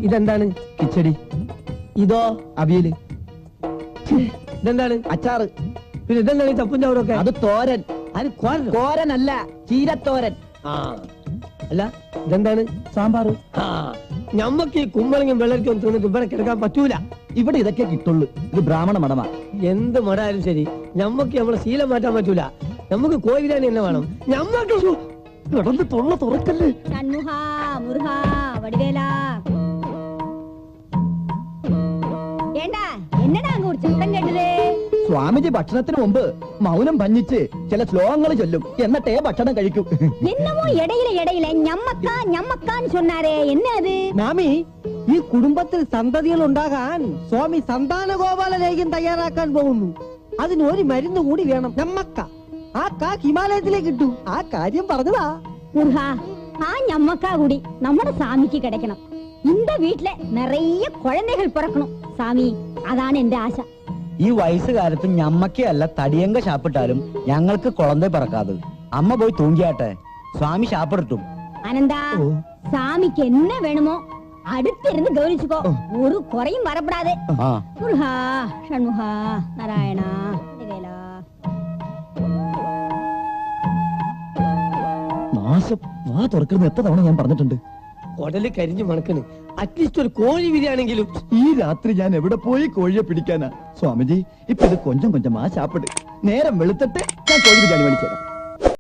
ഇതെന്താണ്? കിച്ചടി. ഇതോ? അവിയല്. ഇതെന്താണ്? അച്ചാറ്. പിന്നെ ഇതെന്താണ് ഈ ചപ്പും ചവറൊക്കെ? അത് തോരൻ. അത് തോരനല്ല, ചീരത്തോരൻ. അല്ല ഇതെന്താണ്? സാമ്പാറ്. ഞമ്മക്ക് ഈ കുമ്പളങ്ങും വെള്ളരിക്കും തിന്നിട്ട് ഇവിടെ കിടക്കാൻ പറ്റൂല. ഇവിടെ ഇതൊക്കെ കിട്ടുള്ളൂ. ഇത് ബ്രാഹ്മണ മടമാ. എന്ത് മടായാലും ശരി, ഞമ്മക്ക് നമ്മളെ ശീലം മാറ്റാൻ പറ്റൂല. നമുക്ക് കോഴി ബിരിയാണി തന്നെ വേണം. ഞമ്മക്ക് കിടന്ന് തൊള്ള തുറക്കല്ലേ. സ്വാമിജി ഭക്ഷണത്തിന് മുമ്പ് മൗനം ഭഞ്ജിച്ച് ചില ശ്ലോകങ്ങൾ ചൊല്ലും, എന്നിട്ടേ ഭക്ഷണം കഴിക്കും. എന്നമോ ഇടയിലെ ഞമ്മക്കാന്ന് சொன்னாரே என்ன அது? മാമി, ഈ കുടുംബത്തിൽ സന്തതികൾ ഉണ്ടാകാൻ സ്വാമി സന്താന ഗോപാല ലേഖ്യം തയ്യാറാക്കാൻ പോകുന്നു. അതിന് ഒരു മരുന്ന് കൂടി വേണം. ഞമ്മക്ക. ആ കാ ഹിമാലയത്തിലേക്ക് ഇട്ടു. ആ കാര്യം പറഞ്ഞതാ. മുരുഹാ, ആ ഞമ്മക്കാ കൂടി നമ്മുടെ സ്വാമിക്ക് കിടക്കണം. இந்த വീട്ടിലെ നിറയെ കുഴந்தைകൾ പിറക്കണം സ്വാമി. അതാണ് എന്റെ ആശ. ഈ വയസ്സുകാലത്ത് ഞമ്മക്കല്ല തടിയങ്ക ശാപ്പിട്ടാലും ഞങ്ങൾക്ക് കുളന്തേ പറക്കാതെ. അമ്മ പോയി തൂങ്ങിയാട്ടെ, സ്വാമി ശാപ്പിടട്ടും. അനന്താ, സ്വാമിക്ക് എന്നെ വേണമോ അടുത്തിരുന്ന് ഗൗനിച്ചുക്കോ. ഒരു കുറയും വരപ്പെടാതെ. മുരുഹാ, ഷൺമുഹാ, നാരായണ. നാശം. വാ തുറക്കുന്ന എത്ര തവണ ഞാൻ പറഞ്ഞിട്ടുണ്ട്. കൊടല് കരിഞ്ഞു മണക്കണ്. അറ്റ്ലീസ്റ്റ് ഒരു കോഴി ബിരിയാണെങ്കിലും. ഈ രാത്രി ഞാൻ എവിടെ പോയി കോഴിയെ പിടിക്കാനാ? സ്വാമിജി, ഇപ്പൊ ഇത് കൊഞ്ചം കൊഞ്ചം ആ ശാപ്പിട്. നേരം വെളുത്തിട്ട് ഞാൻ കോഴി ബിരിയാണി മേടിച്ചേരാം.